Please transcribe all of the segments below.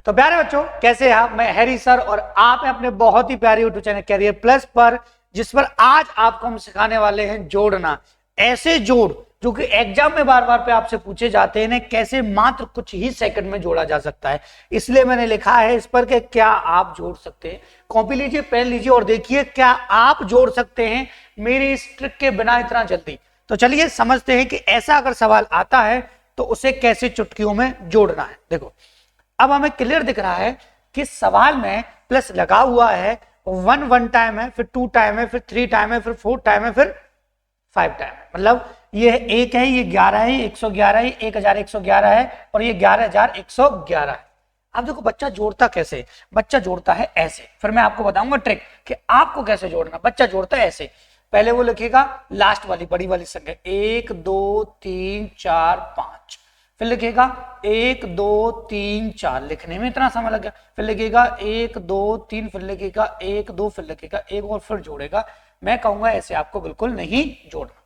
तो प्यारे बच्चों, कैसे हैं आप? मैं हैरी सर और आप हैं अपने बहुत ही प्यारे यूट्यूब चैनल कैरियर प्लस पर, जिस पर आज आपको हम सिखाने वाले हैं जोड़ना। ऐसे जोड़ जो कि एग्जाम में बार बार पे आपसे पूछे जाते हैं, कैसे मात्र कुछ ही सेकंड में जोड़ा जा सकता है। इसलिए मैंने लिखा है इस पर कि क्या आप जोड़ सकते हैं। कॉपी लीजिए, पेन लीजिए और देखिए क्या आप जोड़ सकते हैं मेरी इस ट्रिक के बिना इतना जल्दी। तो चलिए समझते हैं कि ऐसा अगर सवाल आता है तो उसे कैसे चुटकियों में जोड़ना है। देखो, अब हमें क्लियर दिख रहा है कि सवाल में प्लस लगा हुआ है, वन टाइम है, फिर 2 टाइम है, फिर 3 टाइम है, फिर 4 टाइम है, फिर 5 टाइम है। मतलब ये 1 है, ये 11 है, 111 है, 1111 है और ये 11111 है। अब देखो बच्चा जोड़ता कैसे? बच्चा जोड़ता है ऐसे। फिर मैं आपको बताऊंगा ट्रिक कि आपको कैसे जोड़ना। बच्चा जोड़ता है ऐसे, पहले वो लिखेगा लास्ट वाली बड़ी वाली संख्या 1 2 3 4 5, फिर लिखेगा 1 2 3 4, लिखने में इतना समय लग गया। फिर लिखेगा 1 2 3, फिर लिखेगा 1 2, फिर लिखेगा 1 और फिर जोड़ेगा। मैं कहूंगा ऐसे आपको बिल्कुल नहीं जोड़ना।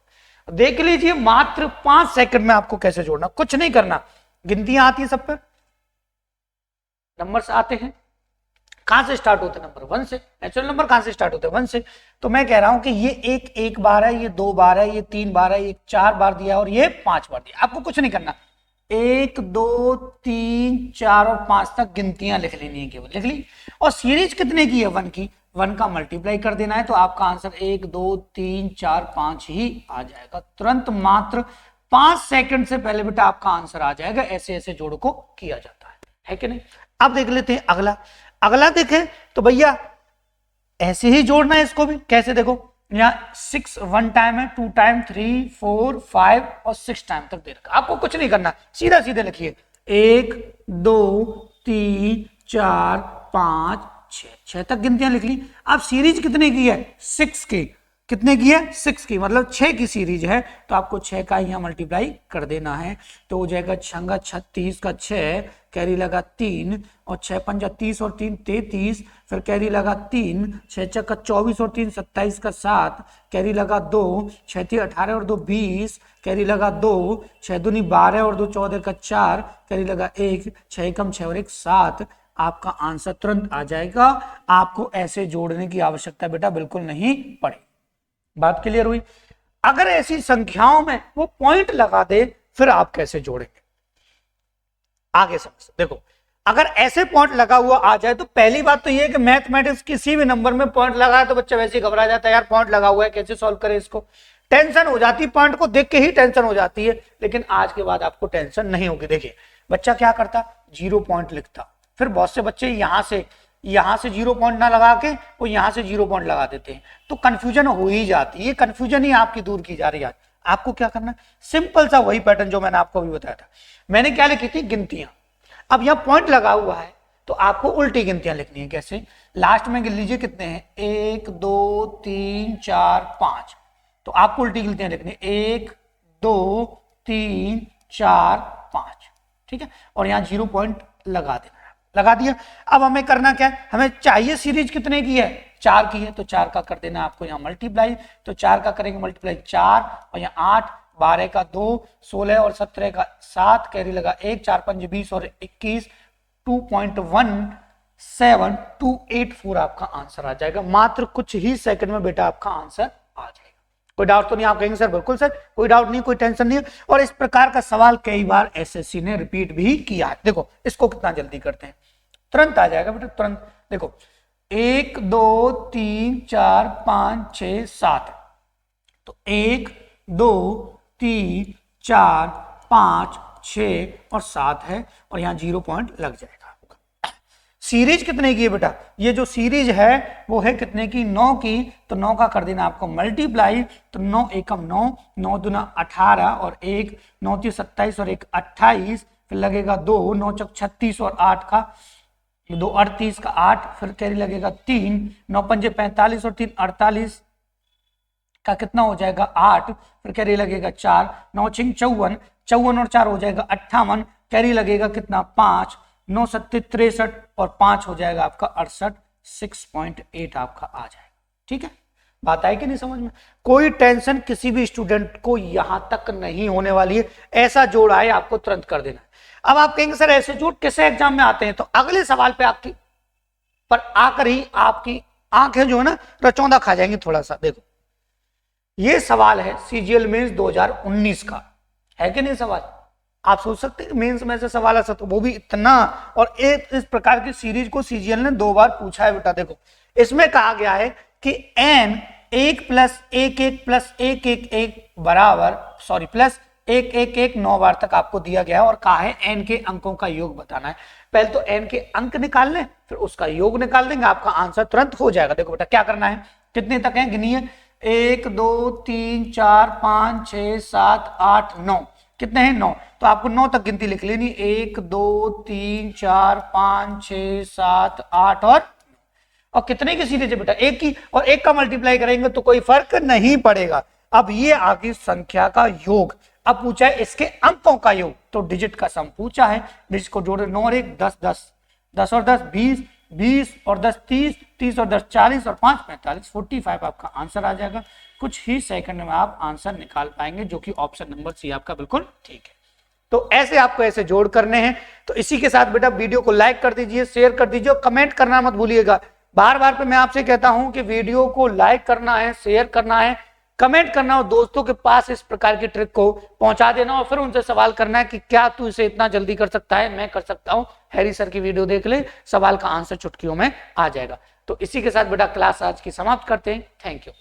देख लीजिए मात्र 5 सेकंड में आपको कैसे जोड़ना। कुछ नहीं करना, गिनतियां आती है सब पर, नंबर्स आते हैं। कहां से स्टार्ट होते हैं? नंबर 1 से। नेचुरल नंबर कहां से स्टार्ट होते हैं? 1 से। तो मैं कह रहा हूं कि ये एक बार है, ये 2 बार है, ये 3 बार है, ये 4 बार दिया और ये 5 बार दिया। आपको कुछ नहीं करना, 1 2 3 4 और 5 तक गिनतियां लिख लेनी है, केवल लिख ली। और सीरीज कितने की है? 1 की। 1 का मल्टीप्लाई कर देना है तो आपका आंसर 1 2 3 4 5 ही आ जाएगा। तुरंत मात्र 5 सेकंड से पहले बेटा आपका आंसर आ जाएगा। ऐसे ऐसे जोड़ को किया जाता है कि नहीं? अब देख लेते हैं अगला। अगला देखें तो भैया ऐसे ही जोड़ना है इसको भी। कैसे? देखो, यहाँ 6 1 टाइम है, 2 टाइम, 3 4 5 और 6 टाइम तक दे रखा। आपको कुछ नहीं करना, सीधा सीधे लिखिए 1 2 3 4 5 6 तक गिनतियां लिख ली। अब सीरीज कितने की है? 6 की। कितने की है? 6 की, मतलब 6 की सीरीज है तो आपको 6 का यहाँ मल्टीप्लाई कर देना है। तो हो जाएगा 6 36 का 6, कैरी लगा 3 और 6 पंजा 30 और 3 33, फिर कैरी लगा 3, 6 चक्का 24 और 3 27 का 7, कैरी लगा 2, 6 3 18 और 2 20, कैरी लगा 2, 6 दूनी 12 और 2 14 का 4, कैरी लगा 1, 6 कम 6 और 1 7। आपका आंसर तुरंत आ जाएगा। आपको ऐसे जोड़ने की आवश्यकता बेटा बिल्कुल नहीं पड़ेगी। बात क्लियर हुई? अगर ऐसी संख्याओं में वो पॉइंट लगा दे फिर आप कैसे जोड़ेंगे, आगे समझ। देखो, अगर ऐसे पॉइंट लगा हुआ आ जाए तो पहली बात तो ये है कि मैथमेटिक्स किसी भी नंबर में पॉइंट लगा है तो बच्चा वैसे ही घबरा जाता है, यार पॉइंट लगा हुआ है कैसे सॉल्व करें इसको। टेंशन हो जाती है, पॉइंट को देख के ही टेंशन हो जाती है। लेकिन आज के बाद आपको टेंशन नहीं होगी। देखिए बच्चा क्या करता, 0 पॉइंट लिखता। फिर बहुत से बच्चे यहां से 0 पॉइंट ना लगा के वो यहां से 0 पॉइंट लगा देते हैं, तो कंफ्यूजन हो ही जाती है। ये कंफ्यूजन ही आपकी दूर की जा रही है। आपको क्या करना है, सिंपल सा वही पैटर्न जो मैंने आपको अभी बताया था। मैंने क्या लिखी थी? गिनतियां। अब यहां पॉइंट लगा हुआ है तो आपको उल्टी गिनतियां लिखनी है। कैसे? लास्ट में गिन लीजिए कितने हैं, 1 2 3 4 5, तो आपको उल्टी गिनतियां लिखनी है 1 2 3 4 5, ठीक है। और यहां 0 पॉइंट लगा देना, लगा दिया। अब हमें करना क्या है, हमें चाहिए सीरीज कितने की है? 4 की है तो 4 का कर देना आपको यहाँ मल्टीप्लाई। तो 4 का करेंगे मल्टीप्लाई 4 और यहाँ 8, 12 का 2, 16 और 17 का 7, कैरी लगा 1, 4 5 20 और 21, 2.17284 आपका आंसर आ जाएगा। मात्र कुछ ही सेकंड में बेटा आपका आंसर आ जाएगा। कोई डाउट तो नहीं? आप कहेंगे सर बिल्कुल सर, कोई डाउट नहीं, कोई टेंशन नहीं है। और इस प्रकार का सवाल कई बार एसएससी ने रिपीट भी किया है। देखो इसको कितना जल्दी करते हैं, तुरंत आ जाएगा बेटा, तुरंत। देखो 1 2 3 4 5 6 7, तो 1 2 3 4 5 6 और 7 है और यहां 0 पॉइंट लग जाएगा। सीरीज कितने की है बेटा? ये जो सीरीज है वो है कितने की? 9 की। तो 9 का कर देना आपको मल्टीप्लाई। तो 9 एकम 9, 9 दूना 18 और 1, 9 3 27 और 1 28, फिर लगेगा 2, 9 चौक 36 और 8 का 2 38 का 8, फिर कैरी लगेगा 3, 9 पंजे 45 और 3 48 का कितना हो जाएगा 8, फिर कैरी लगेगा 4, 9 छिंग 54, 54 और 4 हो जाएगा 58, कैरी लगेगा कितना 5, 9 सत्ते 63 और 5 हो जाएगा आपका 68, 6.8 आपका आ जाएगा। ठीक है, बात आई कि नहीं समझ में? कोई टेंशन किसी भी स्टूडेंट को यहां तक नहीं होने वाली है। ऐसा जोड़ आए आपको तुरंत कर देना है। अब आप कहेंगे सर ऐसे जोड़ कैसे एग्जाम में आते हैं, तो अगले सवाल पे आपकी पर आकर ही आपकी आंखें जो है ना रचौंधा खा जाएंगी थोड़ा सा। देखो ये सवाल है सीजीएल मेंस 2019 का, है कि नहीं सवाल? आप सोच सकते हैं मेंस में से सवाल आ सकता, वो भी इतना, और एक इस प्रकार की सीरीज को सीजीएल ने 2 बार पूछा है बेटा। देखो इसमें कहा गया है कि n 1 प्लस 1 1 प्लस 1 1 1 बराबर प्लस 1 1 1 9 बार तक आपको दिया गया है और कहा है n के अंकों का योग बताना है। पहले तो n के अंक निकाल लें, फिर उसका योग निकाल देंगे, आपका आंसर तुरंत हो जाएगा। देखो बेटा क्या करना है, कितने तक है गिनिए, 1 2 3 4 5 6 7 8 9, कितने हैं 9, तो आपको 9 तक गिनती लिख लेनी, 1 2 3 4 5 6 7 8 और कितने की सीरीज है बेटा, एक की, और एक का मल्टीप्लाई करेंगे तो कोई फर्क नहीं पड़ेगा। अब ये आगे संख्या का योग, अब पूछा है इसके अंकों का योग, तो डिजिट का सम पूछा है, डिजिट को जोड़े 9 और 1 10 10 10 और 10 20 20 और 10 30 30 और 10 40 और 5 45 45 आपका आंसर आ जाएगा। कुछ ही सेकंड में आप आंसर निकाल पाएंगे, जो कि ऑप्शन नंबर सी आपका बिल्कुल ठीक है। तो ऐसे आपको ऐसे जोड़ करने हैं। तो इसी के साथ बेटा वीडियो को लाइक कर दीजिए, शेयर कर दीजिए और कमेंट करना मत भूलिएगा। बार बार पे मैं आपसे कहता हूं कि वीडियो को लाइक करना है, शेयर करना है, कमेंट करना और दोस्तों के पास इस प्रकार की ट्रिक को पहुंचा देना और फिर उनसे सवाल करना है कि क्या तू इसे इतना जल्दी कर सकता है, मैं कर सकता हूं, हैरी सर की वीडियो देख ले, सवाल का आंसर चुटकियों में आ जाएगा। तो इसी के साथ बेटा क्लास आज की समाप्त करते हैं। Thank you.